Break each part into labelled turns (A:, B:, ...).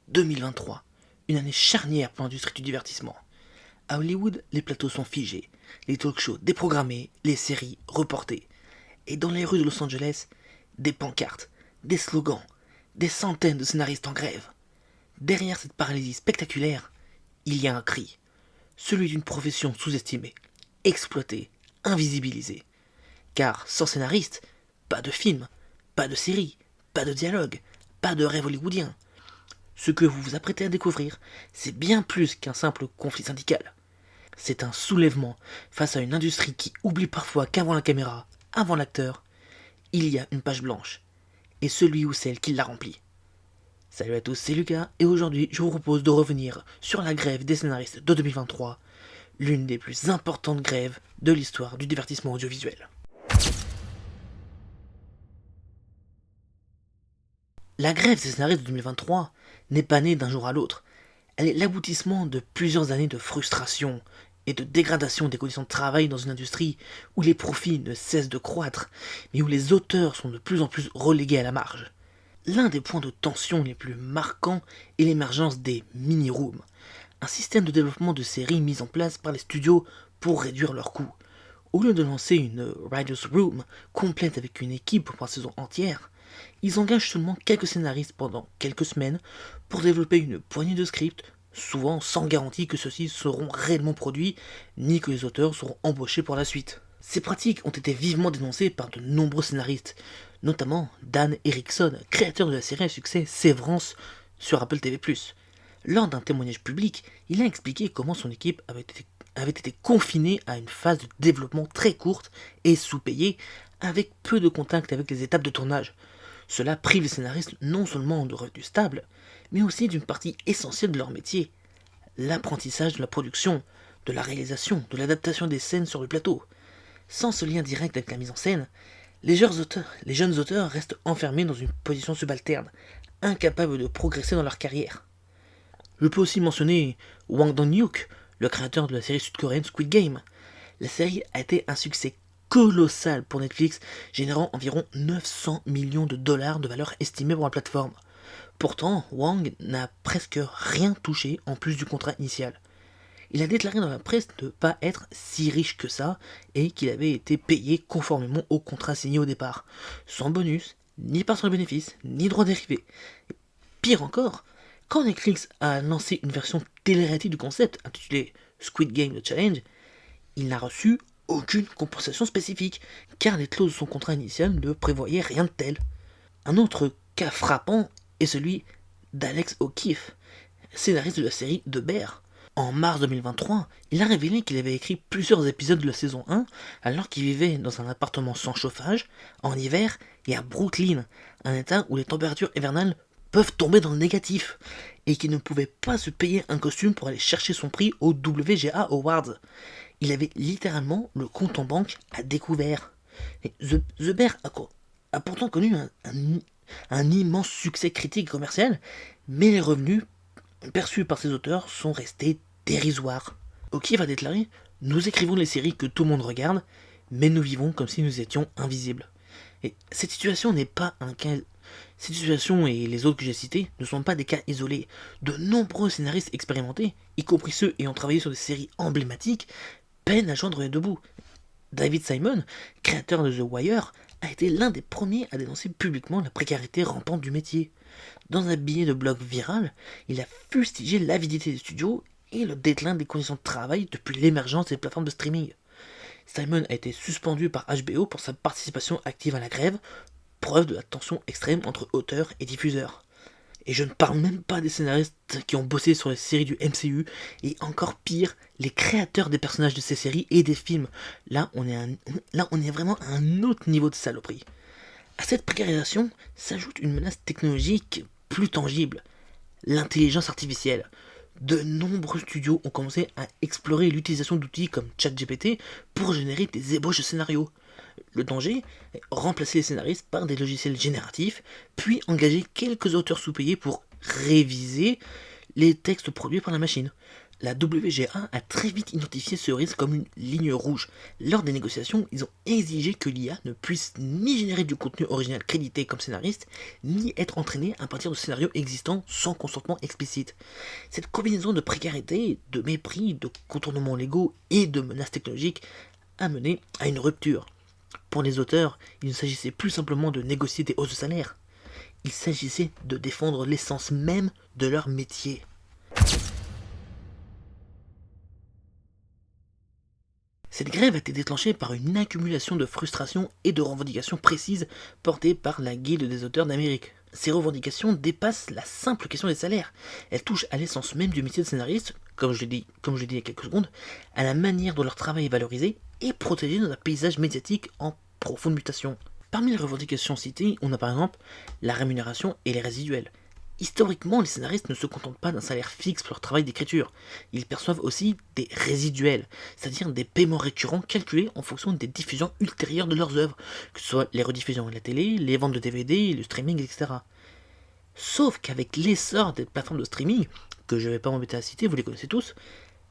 A: 2023, une année charnière pour l'industrie du divertissement. À Hollywood, les plateaux sont figés, les talk-shows déprogrammés, les séries reportées. Et dans les rues de Los Angeles, des pancartes, des slogans, des centaines de scénaristes en grève. Derrière cette paralysie spectaculaire, il y a un cri, celui d'une profession sous-estimée, exploitée, invisibilisée. Car sans scénariste, pas de film, pas de série, pas de dialogue, pas de rêve hollywoodien. Ce que vous vous apprêtez à découvrir, c'est bien plus qu'un simple conflit syndical. C'est un soulèvement face à une industrie qui oublie parfois qu'avant la caméra, avant l'acteur, il y a une page blanche, et celui ou celle qui la remplit. Salut à tous, c'est Lucas, et aujourd'hui je vous propose de revenir sur la grève des scénaristes de 2023, l'une des plus importantes grèves de l'histoire du divertissement audiovisuel. La grève des scénaristes de 2023 n'est pas née d'un jour à l'autre. Elle est l'aboutissement de plusieurs années de frustration et de dégradation des conditions de travail dans une industrie où les profits ne cessent de croître, mais où les auteurs sont de plus en plus relégués à la marge. L'un des points de tension les plus marquants est l'émergence des mini-rooms, un système de développement de séries mis en place par les studios pour réduire leurs coûts. Au lieu de lancer une Writer's Room complète avec une équipe pour la saison entière, ils engagent seulement quelques scénaristes pendant quelques semaines pour développer une poignée de scripts, souvent sans garantie que ceux-ci seront réellement produits, ni que les auteurs seront embauchés pour la suite. Ces pratiques ont été vivement dénoncées par de nombreux scénaristes, notamment Dan Erickson, créateur de la série à succès Severance sur Apple TV+. Lors d'un témoignage public, il a expliqué comment son équipe avait été confinée à une phase de développement très courte et sous-payée, avec peu de contact avec les étapes de tournage. Cela prive les scénaristes non seulement de revenus stables, mais aussi d'une partie essentielle de leur métier, l'apprentissage de la production, de la réalisation, de l'adaptation des scènes sur le plateau. Sans ce lien direct avec la mise en scène, les jeunes auteurs restent enfermés dans une position subalterne, incapables de progresser dans leur carrière. Je peux aussi mentionner Wang Dong-hyuk, le créateur de la série sud-coréenne Squid Game. La série a été un succès colossal pour Netflix, générant environ 900 millions de dollars de valeur estimée pour la plateforme. Pourtant, Wang n'a presque rien touché en plus du contrat initial. Il a déclaré dans la presse ne pas être si riche que ça et qu'il avait été payé conformément au contrat signé au départ, sans bonus, ni part sur les bénéfices, ni droits dérivés. Pire encore, quand Netflix a lancé une version télé-réalité du concept intitulée Squid Game The Challenge, il n'a reçu aucune compensation spécifique, car les clauses de son contrat initial ne prévoyaient rien de tel. Un autre cas frappant est celui d'Alex O'Keefe, scénariste de la série The Bear. En mars 2023, il a révélé qu'il avait écrit plusieurs épisodes de la saison 1 alors qu'il vivait dans un appartement sans chauffage, en hiver, et à Brooklyn, un état où les températures hivernales peuvent tomber dans le négatif, et qu'il ne pouvait pas se payer un costume pour aller chercher son prix au WGA Awards. Il avait littéralement le compte en banque à découvert. Et The Bear a pourtant connu un immense succès critique et commercial, mais les revenus perçus par ses auteurs sont restés dérisoires. O'Keefe a déclaré « Nous écrivons les séries que tout le monde regarde, mais nous vivons comme si nous étions invisibles. » Et cette situation n'est pas un cas... Cette situation et les autres que j'ai cités ne sont pas des cas isolés. De nombreux scénaristes expérimentés, y compris ceux ayant travaillé sur des séries emblématiques, peinent à joindre les deux bouts. David Simon, créateur de The Wire, a été l'un des premiers à dénoncer publiquement la précarité rampante du métier. Dans un billet de blog viral, il a fustigé l'avidité des studios et le déclin des conditions de travail depuis l'émergence des plateformes de streaming. Simon a été suspendu par HBO pour sa participation active à la grève, preuve de la tension extrême entre auteurs et diffuseurs. Et je ne parle même pas des scénaristes qui ont bossé sur les séries du MCU, et encore pire, les créateurs des personnages de ces séries et des films. Là, on est vraiment à un autre niveau de saloperie. À cette précarisation s'ajoute une menace technologique plus tangible, l'intelligence artificielle. De nombreux studios ont commencé à explorer l'utilisation d'outils comme ChatGPT pour générer des ébauches de scénarios. Le danger est remplacer les scénaristes par des logiciels génératifs, puis engager quelques auteurs sous-payés pour réviser les textes produits par la machine. La WGA a très vite identifié ce risque comme une ligne rouge. Lors des négociations, ils ont exigé que l'IA ne puisse ni générer du contenu original crédité comme scénariste, ni être entraîné à partir de scénarios existants sans consentement explicite. Cette combinaison de précarité, de mépris, de contournements légaux et de menaces technologiques a mené à une rupture. Pour les auteurs, il ne s'agissait plus simplement de négocier des hausses de salaire, il s'agissait de défendre l'essence même de leur métier. Cette grève a été déclenchée par une accumulation de frustrations et de revendications précises portées par la Guilde des auteurs d'Amérique. Ces revendications dépassent la simple question des salaires. Elles touchent à l'essence même du métier de scénariste, comme je l'ai dit il y a quelques secondes, à la manière dont leur travail est valorisé et protégé dans un paysage médiatique en profonde mutation. Parmi les revendications citées, on a par exemple la rémunération et les résiduels. Historiquement, les scénaristes ne se contentent pas d'un salaire fixe pour leur travail d'écriture. Ils perçoivent aussi des résiduels, c'est-à-dire des paiements récurrents calculés en fonction des diffusions ultérieures de leurs œuvres, que ce soit les rediffusions à la télé, les ventes de DVD, le streaming, etc. Sauf qu'avec l'essor des plateformes de streaming, que je ne vais pas m'embêter à citer, vous les connaissez tous,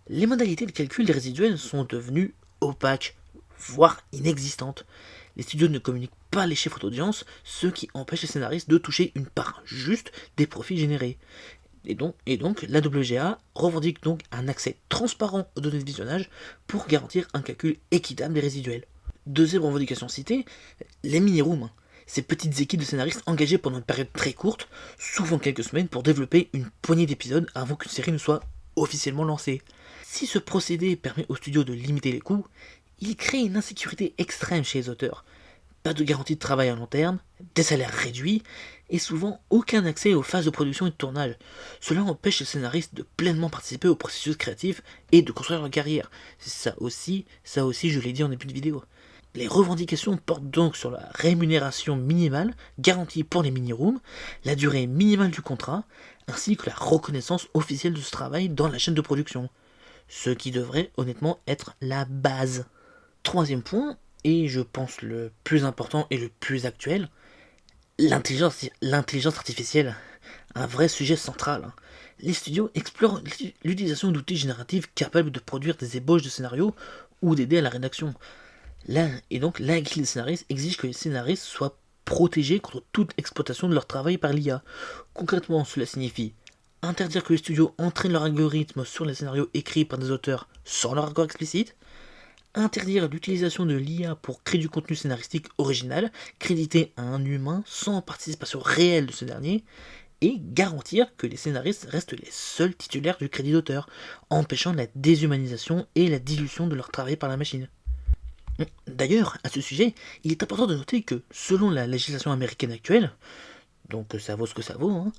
A: les modalités de calcul des résiduels sont devenues opaques, voire inexistantes. Les studios ne communiquent pas les chiffres d'audience, ce qui empêche les scénaristes de toucher une part juste des profits générés. Et donc la WGA revendique donc un accès transparent aux données de visionnage pour garantir un calcul équitable des résiduels. Deuxième revendication citée, les mini-rooms. Ces petites équipes de scénaristes engagées pendant une période très courte, souvent quelques semaines, pour développer une poignée d'épisodes avant qu'une série ne soit officiellement lancée. Si ce procédé permet aux studios de limiter les coûts, il crée une insécurité extrême chez les auteurs. Pas de garantie de travail à long terme, des salaires réduits, et souvent aucun accès aux phases de production et de tournage. Cela empêche les scénaristes de pleinement participer au processus créatif et de construire leur carrière. Ça aussi, je l'ai dit en début de vidéo. Les revendications portent donc sur la rémunération minimale garantie pour les mini-rooms, la durée minimale du contrat, ainsi que la reconnaissance officielle de ce travail dans la chaîne de production. Ce qui devrait honnêtement être la base. Troisième point, et je pense le plus important et le plus actuel, l'intelligence artificielle. Un vrai sujet central. Les studios explorent l'utilisation d'outils génératifs capables de produire des ébauches de scénarios ou d'aider à la rédaction. La Guilde des scénaristes exige que les scénaristes soient protégés contre toute exploitation de leur travail par l'IA. Concrètement, cela signifie interdire que les studios entraînent leur algorithme sur les scénarios écrits par des auteurs sans leur accord explicite, interdire l'utilisation de l'IA pour créer du contenu scénaristique original, crédité à un humain sans participation réelle de ce dernier, et garantir que les scénaristes restent les seuls titulaires du crédit d'auteur, empêchant la déshumanisation et la dilution de leur travail par la machine. D'ailleurs, à ce sujet, il est important de noter que, selon la législation américaine actuelle, donc ça vaut ce que ça vaut,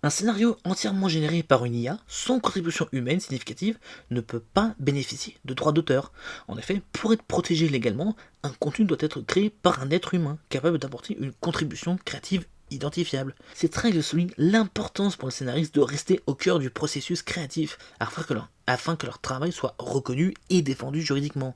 A: un scénario entièrement généré par une IA, sans contribution humaine significative, ne peut pas bénéficier de droits d'auteur. En effet, pour être protégé légalement, un contenu doit être créé par un être humain, capable d'apporter une contribution créative identifiable. Cette règle souligne l'importance pour les scénaristes de rester au cœur du processus créatif, afin que leur travail soit reconnu et défendu juridiquement.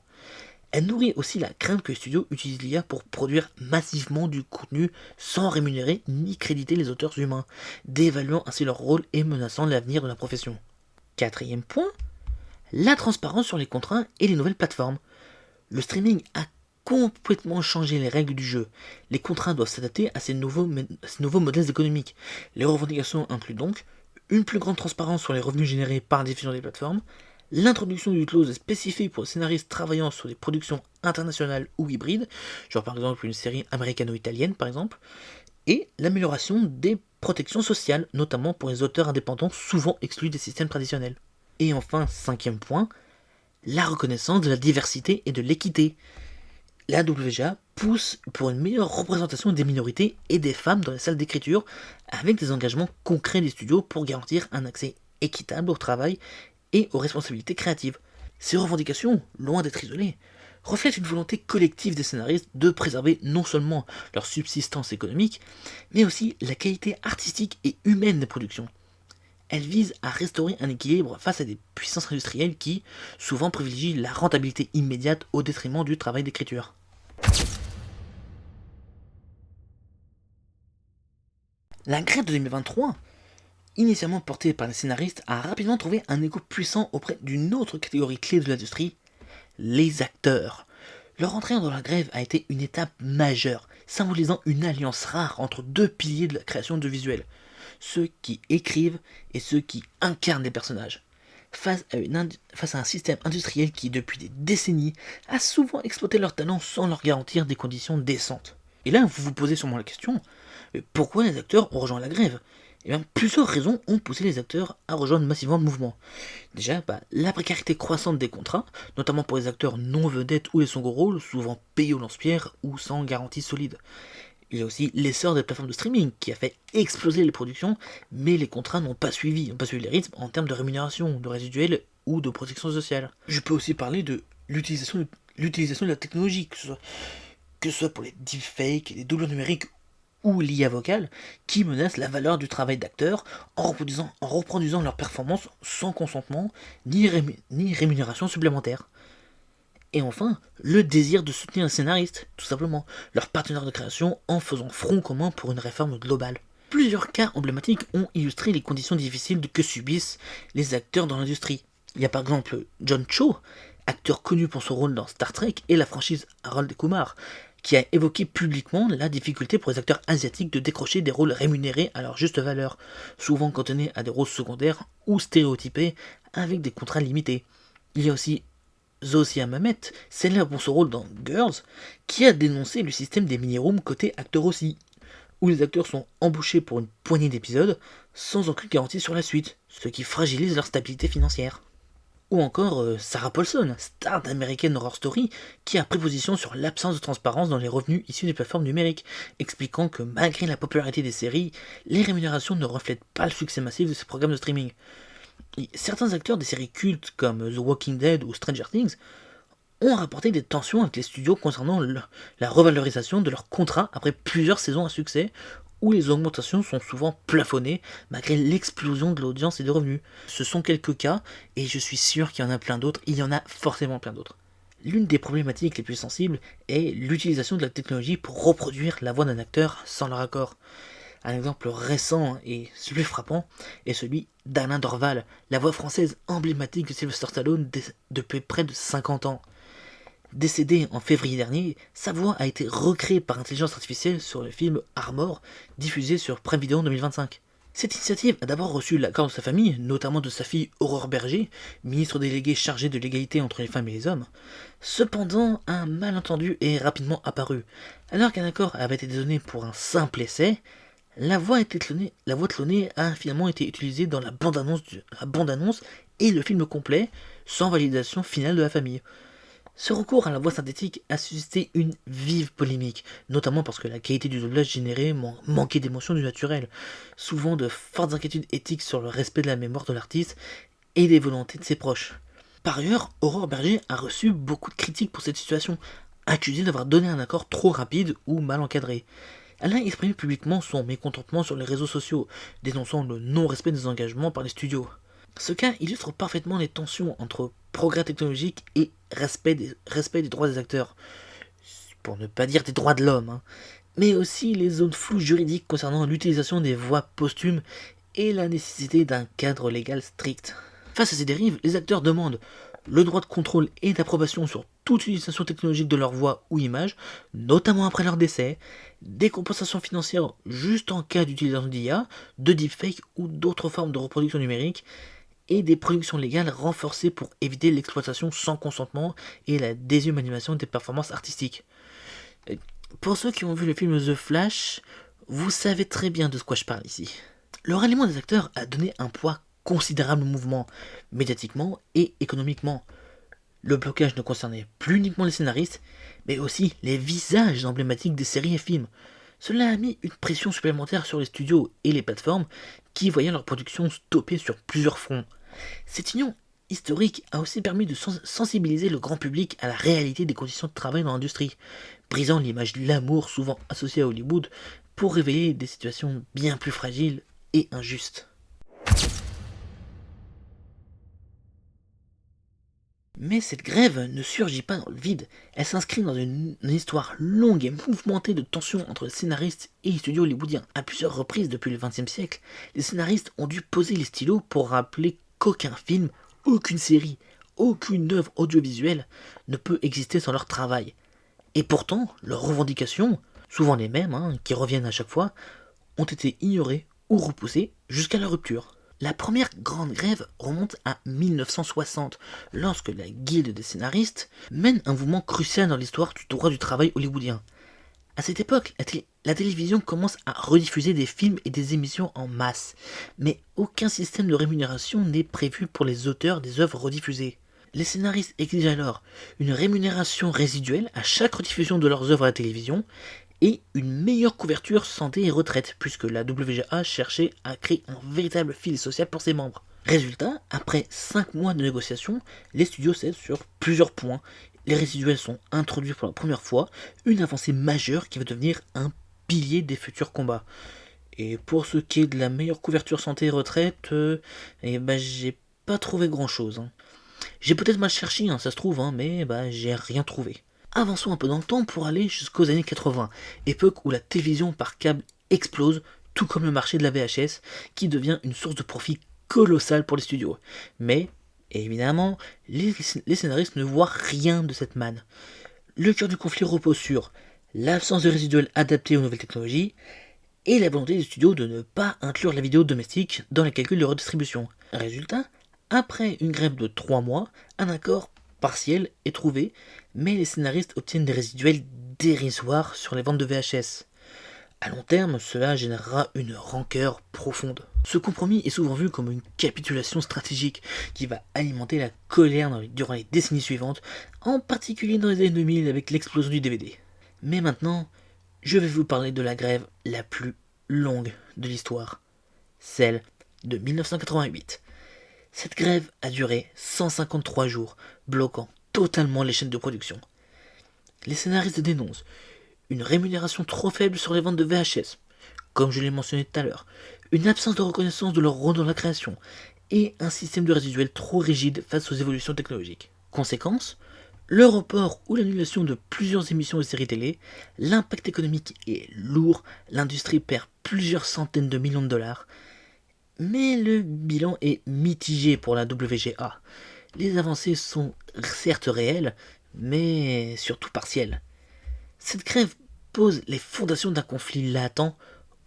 A: Elle nourrit aussi la crainte que les studios utilisent l'IA pour produire massivement du contenu sans rémunérer ni créditer les auteurs humains, dévaluant ainsi leur rôle et menaçant l'avenir de la profession. Quatrième point, la transparence sur les contrats et les nouvelles plateformes. Le streaming a complètement changé les règles du jeu. Les contrats doivent s'adapter à ces nouveaux modèles économiques. Les revendications incluent donc une plus grande transparence sur les revenus générés par la diffusion des plateformes, l'introduction d'une clause spécifique pour les scénaristes travaillant sur des productions internationales ou hybrides, genre par exemple une série américano-italienne par exemple, et l'amélioration des protections sociales, notamment pour les auteurs indépendants souvent exclus des systèmes traditionnels. Et enfin, cinquième point, la reconnaissance de la diversité et de l'équité. La WGA pousse pour une meilleure représentation des minorités et des femmes dans les salles d'écriture, avec des engagements concrets des studios pour garantir un accès équitable au travail et aux responsabilités créatives. Ces revendications, loin d'être isolées, reflètent une volonté collective des scénaristes de préserver non seulement leur subsistance économique, mais aussi la qualité artistique et humaine des productions. Elles visent à restaurer un équilibre face à des puissances industrielles qui, souvent, privilégient la rentabilité immédiate au détriment du travail d'écriture. La grève de 2023 initialement porté par les scénaristes, a rapidement trouvé un écho puissant auprès d'une autre catégorie clé de l'industrie, les acteurs. Leur entrée dans la grève a été une étape majeure, symbolisant une alliance rare entre deux piliers de la création de visuels, ceux qui écrivent et ceux qui incarnent les personnages. Face à un système industriel qui, depuis des décennies, a souvent exploité leurs talents sans leur garantir des conditions décentes. Et là, vous vous posez sûrement la question, pourquoi les acteurs ont rejoint la grève? Eh bien, plusieurs raisons ont poussé les acteurs à rejoindre massivement le mouvement. Déjà, la précarité croissante des contrats, notamment pour les acteurs non vedettes ou les seconds rôles, souvent payés au lance-pierre ou sans garantie solide. Il y a aussi l'essor des plateformes de streaming qui a fait exploser les productions, mais les contrats n'ont pas suivi les rythmes en termes de rémunération, de résiduel ou de protection sociale. Je peux aussi parler de l'utilisation de la technologie, que ce soit pour les deepfakes, les doublures numériques ou l'IA vocale, qui menacent la valeur du travail d'acteurs en reproduisant leurs performances sans consentement ni rémunération supplémentaire. Et enfin, le désir de soutenir un scénariste, tout simplement, leur partenaire de création en faisant front commun pour une réforme globale. Plusieurs cas emblématiques ont illustré les conditions difficiles que subissent les acteurs dans l'industrie. Il y a par exemple John Cho, acteur connu pour son rôle dans Star Trek et la franchise Harold et Kumar, qui a évoqué publiquement la difficulté pour les acteurs asiatiques de décrocher des rôles rémunérés à leur juste valeur, souvent cantonnés à des rôles secondaires ou stéréotypés avec des contrats limités. Il y a aussi Zosia Mamet, célèbre pour son rôle dans Girls, qui a dénoncé le système des mini-rooms côté acteurs aussi, où les acteurs sont embauchés pour une poignée d'épisodes sans aucune garantie sur la suite, ce qui fragilise leur stabilité financière. Ou encore Sarah Paulson, star d'American Horror Story, qui a pris position sur l'absence de transparence dans les revenus issus des plateformes numériques, expliquant que malgré la popularité des séries, les rémunérations ne reflètent pas le succès massif de ces programmes de streaming. Et certains acteurs des séries cultes comme The Walking Dead ou Stranger Things ont rapporté des tensions avec les studios concernant la revalorisation de leurs contrats après plusieurs saisons à succès, où les augmentations sont souvent plafonnées malgré l'explosion de l'audience et des revenus. Ce sont quelques cas, et je suis sûr qu'il y en a plein d'autres, il y en a forcément plein d'autres. L'une des problématiques les plus sensibles est l'utilisation de la technologie pour reproduire la voix d'un acteur sans leur accord. Un exemple récent et celui frappant est celui d'Alain Dorval, la voix française emblématique de Sylvester Stallone depuis près de 50 ans. Décédé en février dernier, sa voix a été recréée par intelligence artificielle sur le film Armor, diffusé sur Prime Video en 2025. Cette initiative a d'abord reçu l'accord de sa famille, notamment de sa fille Aurore Berger, ministre déléguée chargée de l'égalité entre les femmes et les hommes. Cependant, un malentendu est rapidement apparu. Alors qu'un accord avait été donné pour un simple essai, la voix clonée a finalement été utilisée dans la bande-annonce et le film complet, sans validation finale de la famille. Ce recours à la voix synthétique a suscité une vive polémique, notamment parce que la qualité du doublage généré manquait d'émotion du naturel, souvent de fortes inquiétudes éthiques sur le respect de la mémoire de l'artiste et des volontés de ses proches. Par ailleurs, Aurore Berger a reçu beaucoup de critiques pour cette situation, accusée d'avoir donné un accord trop rapide ou mal encadré. Elle a exprimé publiquement son mécontentement sur les réseaux sociaux, dénonçant le non-respect des engagements par les studios. Ce cas illustre parfaitement les tensions entre progrès technologique et respect des droits des acteurs, pour ne pas dire des droits de l'homme, mais aussi les zones floues juridiques concernant l'utilisation des voix posthumes et la nécessité d'un cadre légal strict. Face à ces dérives, les acteurs demandent le droit de contrôle et d'approbation sur toute utilisation technologique de leur voix ou image, notamment après leur décès, des compensations financières juste en cas d'utilisation d'IA, de deepfake ou d'autres formes de reproduction numérique, et des productions légales renforcées pour éviter l'exploitation sans consentement et la déshumanisation des performances artistiques. Pour ceux qui ont vu le film The Flash, vous savez très bien de quoi je parle ici. Le ralliement des acteurs a donné un poids considérable au mouvement, médiatiquement et économiquement. Le blocage ne concernait plus uniquement les scénaristes, mais aussi les visages emblématiques des séries et films. Cela a mis une pression supplémentaire sur les studios et les plateformes qui voyaient leur production stoppée sur plusieurs fronts. Cette union historique a aussi permis de sensibiliser le grand public à la réalité des conditions de travail dans l'industrie, brisant l'image de l'amour souvent associée à Hollywood pour révéler des situations bien plus fragiles et injustes. Mais cette grève ne surgit pas dans le vide, elle s'inscrit dans une histoire longue et mouvementée de tensions entre les scénaristes et les studios hollywoodiens. À plusieurs reprises depuis le XXe siècle, les scénaristes ont dû poser les stylos pour rappeler qu'aucun film, aucune série, aucune œuvre audiovisuelle ne peut exister sans leur travail. Et pourtant, leurs revendications, souvent les mêmes, qui reviennent à chaque fois, ont été ignorées ou repoussées jusqu'à la rupture. La première grande grève remonte à 1960, lorsque la Guilde des scénaristes mène un mouvement crucial dans l'histoire du droit du travail hollywoodien. À cette époque, la télévision commence à rediffuser des films et des émissions en masse, mais aucun système de rémunération n'est prévu pour les auteurs des œuvres rediffusées. Les scénaristes exigent alors une rémunération résiduelle à chaque rediffusion de leurs œuvres à la télévision et une meilleure couverture santé et retraite, puisque la WGA cherchait à créer un véritable filet social pour ses membres. Résultat, après 5 mois de négociations, les studios cèdent sur plusieurs points. Les résiduels sont introduits pour la première fois, une avancée majeure qui va devenir un pilier des futurs combats. Et pour ce qui est de la meilleure couverture santé et retraite, j'ai pas trouvé grand chose. J'ai peut-être mal cherché, ça se trouve, mais j'ai rien trouvé. Avançons un peu dans le temps pour aller jusqu'aux années 80, époque où la télévision par câble explose, tout comme le marché de la VHS, qui devient une source de profit colossale pour les studios. Mais, évidemment, les scénaristes ne voient rien de cette manne. Le cœur du conflit repose sur l'absence de résiduels adaptés aux nouvelles technologies, et la volonté des studios de ne pas inclure la vidéo domestique dans les calculs de redistribution. Résultat, après une grève de 3 mois, un accord partiel est trouvé, mais les scénaristes obtiennent des résiduels dérisoires sur les ventes de VHS. À long terme, cela générera une rancœur profonde. Ce compromis est souvent vu comme une capitulation stratégique qui va alimenter la colère durant les décennies suivantes, en particulier dans les années 2000 avec l'explosion du DVD. Mais maintenant, je vais vous parler de la grève la plus longue de l'histoire, celle de 1988. Cette grève a duré 153 jours, bloquant totalement les chaînes de production. Les scénaristes dénoncent une rémunération trop faible sur les ventes de VHS, comme je l'ai mentionné tout à l'heure, une absence de reconnaissance de leur rôle dans la création, et un système de résiduel trop rigide face aux évolutions technologiques. Conséquence, le report ou l'annulation de plusieurs émissions de séries télé, l'impact économique est lourd, l'industrie perd plusieurs centaines de millions de dollars, mais le bilan est mitigé pour la WGA. Les avancées sont certes réelles, mais surtout partielles. Cette grève pose les fondations d'un conflit latent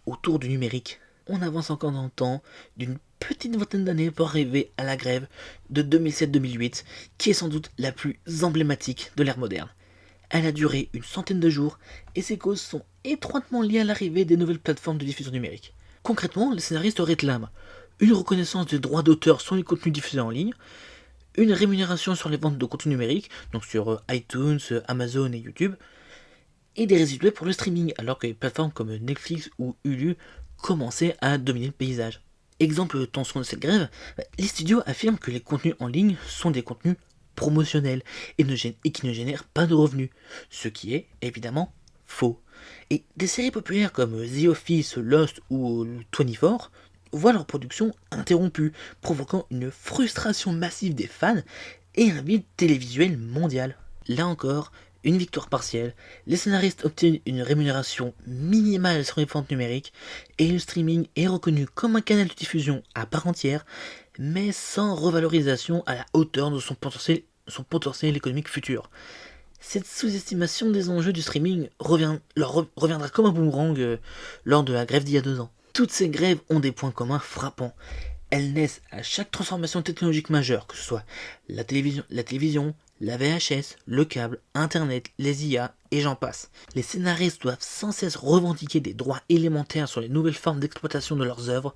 A: autour du numérique. On avance encore dans le temps d'une petite vingtaine d'années pour arriver à la grève de 2007-2008, qui est sans doute la plus emblématique de l'ère moderne. Elle a duré une centaine de jours et ses causes sont étroitement liées à l'arrivée des nouvelles plateformes de diffusion numérique. Concrètement, les scénaristes réclament une reconnaissance des droits d'auteur sur les contenus diffusés en ligne, une rémunération sur les ventes de contenus numériques, donc sur iTunes, Amazon et YouTube, et des résiduels pour le streaming, alors que les plateformes comme Netflix ou Hulu commençaient à dominer le paysage. Exemple de tension de cette grève, les studios affirment que les contenus en ligne sont des contenus promotionnels et qui ne génèrent pas de revenus, ce qui est évidemment faux. Et des séries populaires comme The Office, Lost ou 24 voient leur production interrompue, provoquant une frustration massive des fans et un vide télévisuel mondial. Là encore, une victoire partielle, les scénaristes obtiennent une rémunération minimale sur les ventes numériques et le streaming est reconnu comme un canal de diffusion à part entière, mais sans revalorisation à la hauteur de son potentiel économique futur. Cette sous-estimation des enjeux du streaming reviendra comme un boomerang lors de la grève d'il y a 2 ans. Toutes ces grèves ont des points communs frappants. Elles naissent à chaque transformation technologique majeure, que ce soit la télévision, la VHS, le câble, Internet, les IA et j'en passe. Les scénaristes doivent sans cesse revendiquer des droits élémentaires sur les nouvelles formes d'exploitation de leurs œuvres,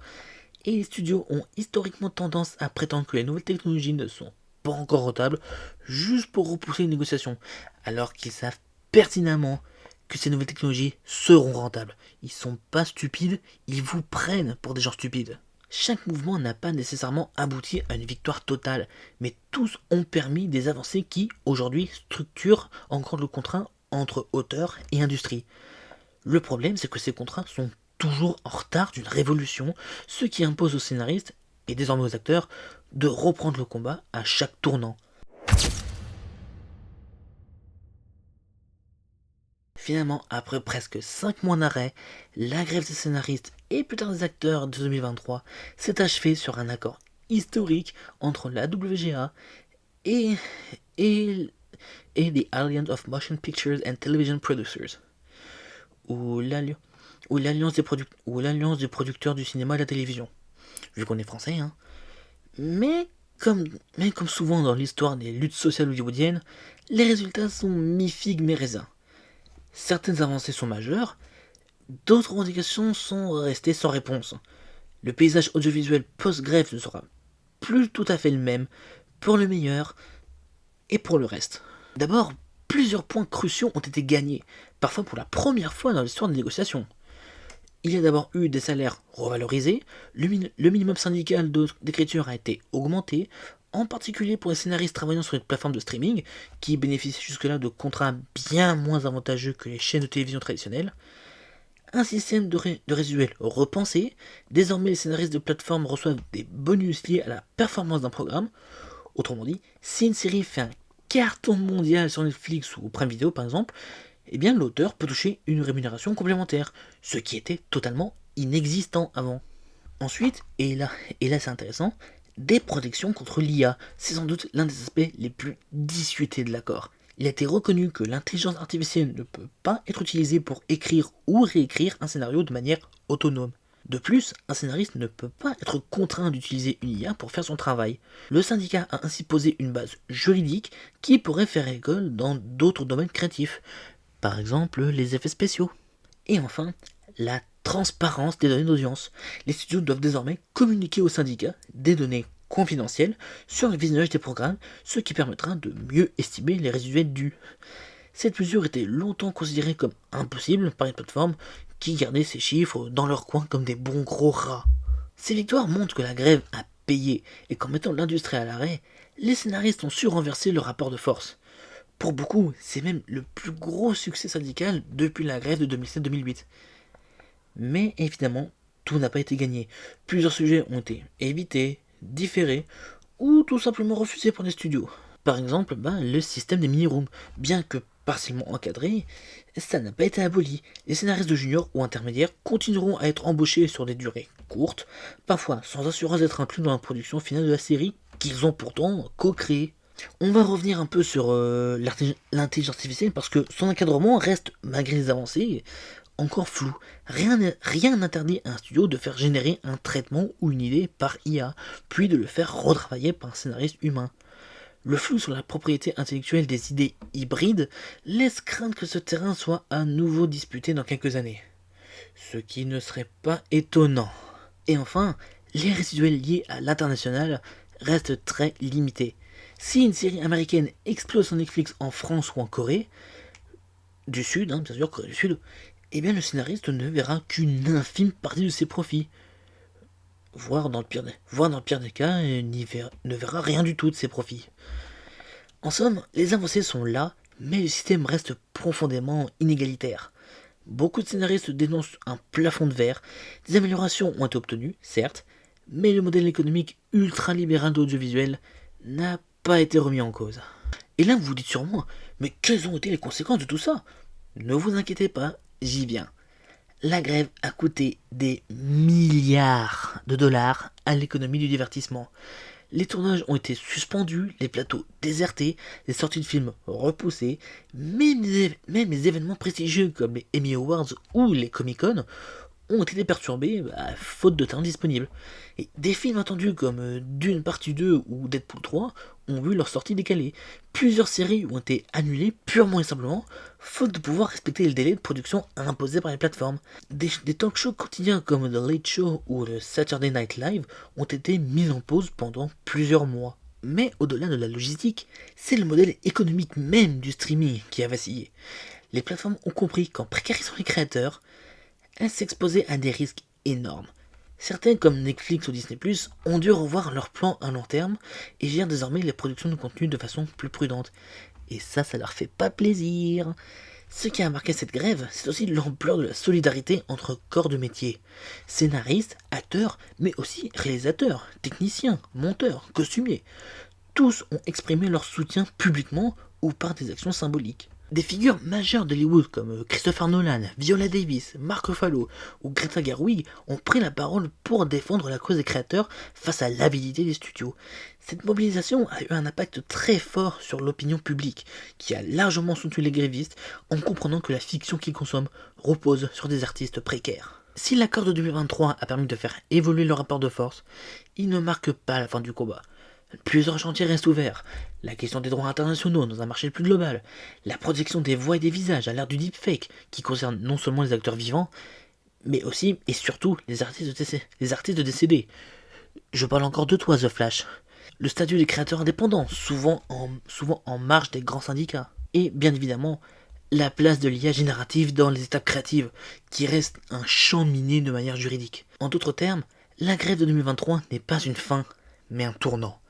A: et les studios ont historiquement tendance à prétendre que les nouvelles technologies ne sont pas encore rentables, juste pour repousser les négociations, alors qu'ils savent pertinemment que ces nouvelles technologies seront rentables. Ils sont pas stupides, ils vous prennent pour des gens stupides. Chaque mouvement n'a pas nécessairement abouti à une victoire totale, mais tous ont permis des avancées qui, aujourd'hui, structurent encore le contrat entre auteurs et industrie. Le problème, c'est que ces contrats sont toujours en retard d'une révolution, ce qui impose aux scénaristes, et désormais aux acteurs, de reprendre le combat à chaque tournant. Finalement, après presque 5 mois d'arrêt, la grève des scénaristes et plus tard des acteurs de 2023 s'est achevée sur un accord historique entre la WGA et, et, et the Alliance of Motion Pictures and Television Producers, ou l'Alliance des producteurs du cinéma et de la télévision, vu qu'on est français, hein. Mais comme souvent dans l'histoire des luttes sociales hollywoodiennes, les résultats sont mi-figue mi-raisin. Certaines avancées sont majeures, d'autres revendications sont restées sans réponse. Le paysage audiovisuel post-grève ne sera plus tout à fait le même, pour le meilleur et pour le reste. D'abord, plusieurs points cruciaux ont été gagnés, parfois pour la première fois dans l'histoire des négociations. Il y a d'abord eu des salaires revalorisés, le minimum syndical d'écriture a été augmenté, en particulier pour les scénaristes travaillant sur une plateforme de streaming, qui bénéficient jusque-là de contrats bien moins avantageux que les chaînes de télévision traditionnelles. Un système de résiduel repensé, désormais les scénaristes de plateforme reçoivent des bonus liés à la performance d'un programme. Autrement dit, si une série fait un carton mondial sur Netflix ou Prime Video par exemple, eh bien l'auteur peut toucher une rémunération complémentaire, ce qui était totalement inexistant avant. Ensuite, et là c'est intéressant, des protections contre l'IA, c'est sans doute l'un des aspects les plus discutés de l'accord. Il a été reconnu que l'intelligence artificielle ne peut pas être utilisée pour écrire ou réécrire un scénario de manière autonome. De plus, un scénariste ne peut pas être contraint d'utiliser une IA pour faire son travail. Le syndicat a ainsi posé une base juridique qui pourrait faire école dans d'autres domaines créatifs, par exemple les effets spéciaux. Et enfin, la transparence des données d'audience. Les studios doivent désormais communiquer au syndicat des données confidentielles sur le visionnage des programmes, ce qui permettra de mieux estimer les résiduels dus. Cette mesure était longtemps considérée comme impossible par les plateformes qui gardaient ces chiffres dans leur coin comme des bons gros rats. Ces victoires montrent que la grève a payé et qu'en mettant l'industrie à l'arrêt, les scénaristes ont su renverser le rapport de force. Pour beaucoup, c'est même le plus gros succès syndical depuis la grève de 2007-2008. Mais évidemment, tout n'a pas été gagné. Plusieurs sujets ont été évités, différés, ou tout simplement refusés par les studios. Par exemple, le système des mini-rooms, bien que partiellement encadré, ça n'a pas été aboli. Les scénaristes de junior ou intermédiaires continueront à être embauchés sur des durées courtes, parfois sans assurance d'être inclus dans la production finale de la série qu'ils ont pourtant co-créée. On va revenir un peu sur l'intelligence artificielle parce que son encadrement reste, malgré les avancées, encore flou. Rien n'interdit à un studio de faire générer un traitement ou une idée par IA, puis de le faire retravailler par un scénariste humain. Le flou sur la propriété intellectuelle des idées hybrides laisse craindre que ce terrain soit à nouveau disputé dans quelques années. Ce qui ne serait pas étonnant. Et enfin, les résiduels liés à l'international restent très limités. Si une série américaine explose sur Netflix en France ou en Corée du Sud, bien sûr, Corée du Sud, eh bien le scénariste ne verra qu'une infime partie de ses profits. Voire dans le pire des cas, ne verra rien du tout de ses profits. En somme, les avancées sont là, mais le système reste profondément inégalitaire. Beaucoup de scénaristes dénoncent un plafond de verre, des améliorations ont été obtenues, certes, mais le modèle économique ultra-libéral d'audiovisuel n'a pas été remis en cause. Et là vous vous dites sûrement, mais quelles ont été les conséquences de tout ça? Ne vous inquiétez pas, j'y viens. La grève a coûté des milliards de dollars à l'économie du divertissement. Les tournages ont été suspendus, les plateaux désertés, les sorties de films repoussées, même les événements prestigieux comme les Emmy Awards ou les Comic-Con ont été perturbés faute de temps disponible. Et des films attendus comme Dune partie 2 ou Deadpool 3 ont vu leur sortie décalée. Plusieurs séries ont été annulées purement et simplement faute de pouvoir respecter le délai de production imposé par les plateformes. Des talk shows quotidiens comme The Late Show ou le Saturday Night Live ont été mis en pause pendant plusieurs mois. Mais au-delà de la logistique, c'est le modèle économique même du streaming qui a vacillé. Les plateformes ont compris qu'en précarisant les créateurs, elles s'exposaient à des risques énormes. Certains, comme Netflix ou Disney+, ont dû revoir leurs plans à long terme et gèrent désormais les productions de contenu de façon plus prudente. Et ça leur fait pas plaisir. Ce qui a marqué cette grève, c'est aussi l'ampleur de la solidarité entre corps de métier. Scénaristes, acteurs, mais aussi réalisateurs, techniciens, monteurs, costumiers. Tous ont exprimé leur soutien publiquement ou par des actions symboliques. Des figures majeures d'Hollywood comme Christopher Nolan, Viola Davis, Mark Ruffalo ou Greta Gerwig ont pris la parole pour défendre la cause des créateurs face à l'avidité des studios. Cette mobilisation a eu un impact très fort sur l'opinion publique, qui a largement soutenu les grévistes en comprenant que la fiction qu'ils consomment repose sur des artistes précaires. Si l'accord de 2023 a permis de faire évoluer le rapport de force, il ne marque pas la fin du combat. Plusieurs chantiers restent ouverts. La question des droits internationaux dans un marché plus global, la protection des voix et des visages à l'ère du deepfake, qui concerne non seulement les acteurs vivants, mais aussi et surtout les artistes décédés. Je parle encore de toi, The Flash. Le statut des créateurs indépendants, souvent en marge des grands syndicats. Et bien évidemment, la place de l'IA générative dans les étapes créatives, qui reste un champ miné de manière juridique. En d'autres termes, la grève de 2023 n'est pas une fin, mais un tournant.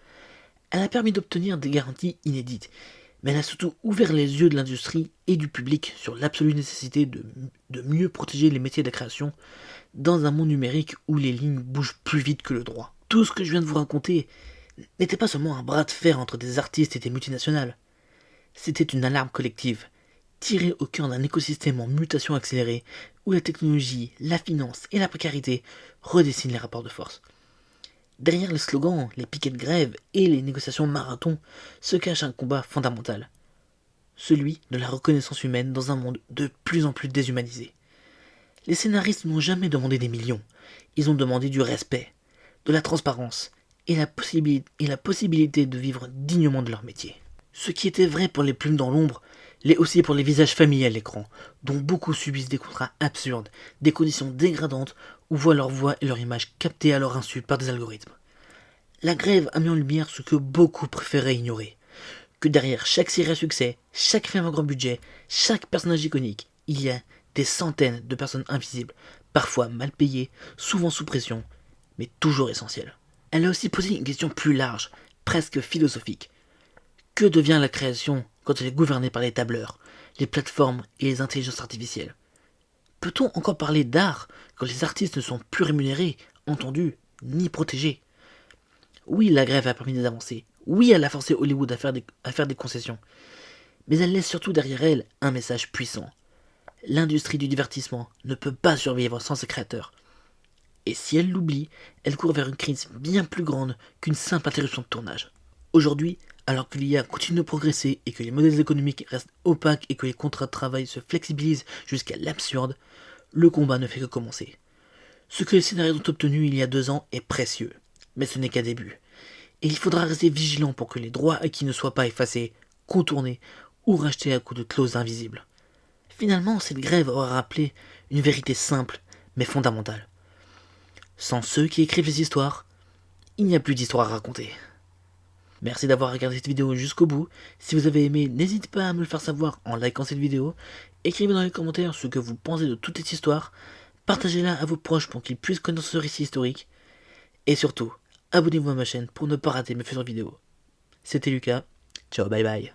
A: Elle a permis d'obtenir des garanties inédites, mais elle a surtout ouvert les yeux de l'industrie et du public sur l'absolue nécessité de mieux protéger les métiers de la création dans un monde numérique où les lignes bougent plus vite que le droit. Tout ce que je viens de vous raconter n'était pas seulement un bras de fer entre des artistes et des multinationales, c'était une alarme collective, tirée au cœur d'un écosystème en mutation accélérée où la technologie, la finance et la précarité redessinent les rapports de force. Derrière les slogans, les piquets de grève et les négociations marathon se cache un combat fondamental, celui de la reconnaissance humaine dans un monde de plus en plus déshumanisé. Les scénaristes n'ont jamais demandé des millions, ils ont demandé du respect, de la transparence et la possibilité de vivre dignement de leur métier. Ce qui était vrai pour les plumes dans l'ombre l'est aussi pour les visages familiers à l'écran, dont beaucoup subissent des contrats absurdes, des conditions dégradantes ou voient leur voix et leur image captées à leur insu par des algorithmes. La grève a mis en lumière ce que beaucoup préféraient ignorer, que derrière chaque série à succès, chaque film à grand budget, chaque personnage iconique, il y a des centaines de personnes invisibles, parfois mal payées, souvent sous pression, mais toujours essentielles. Elle a aussi posé une question plus large, presque philosophique. Que devient la création quand elle est gouvernée par les tableurs, les plateformes et les intelligences artificielles? Peut-on encore parler d'art quand les artistes ne sont plus rémunérés, entendus, ni protégés? Oui, la grève a permis des avancées. Oui, elle a forcé Hollywood à faire des concessions. Mais elle laisse surtout derrière elle un message puissant. L'industrie du divertissement ne peut pas survivre sans ses créateurs. Et si elle l'oublie, elle court vers une crise bien plus grande qu'une simple interruption de tournage. Aujourd'hui, alors que l'IA continue de progresser et que les modèles économiques restent opaques et que les contrats de travail se flexibilisent jusqu'à l'absurde, le combat ne fait que commencer. Ce que les scénaristes ont obtenu il y a 2 ans est précieux, mais ce n'est qu'un début. Et il faudra rester vigilant pour que les droits acquis ne soient pas effacés, contournés ou rachetés à coups de clauses invisibles. Finalement, cette grève aura rappelé une vérité simple, mais fondamentale. Sans ceux qui écrivent les histoires, il n'y a plus d'histoire à raconter. Merci d'avoir regardé cette vidéo jusqu'au bout. Si vous avez aimé, n'hésitez pas à me le faire savoir en likant cette vidéo. Écrivez dans les commentaires ce que vous pensez de toute cette histoire. Partagez-la à vos proches pour qu'ils puissent connaître ce récit historique. Et surtout, abonnez-vous à ma chaîne pour ne pas rater mes futures vidéos. C'était Lucas. Ciao, bye bye.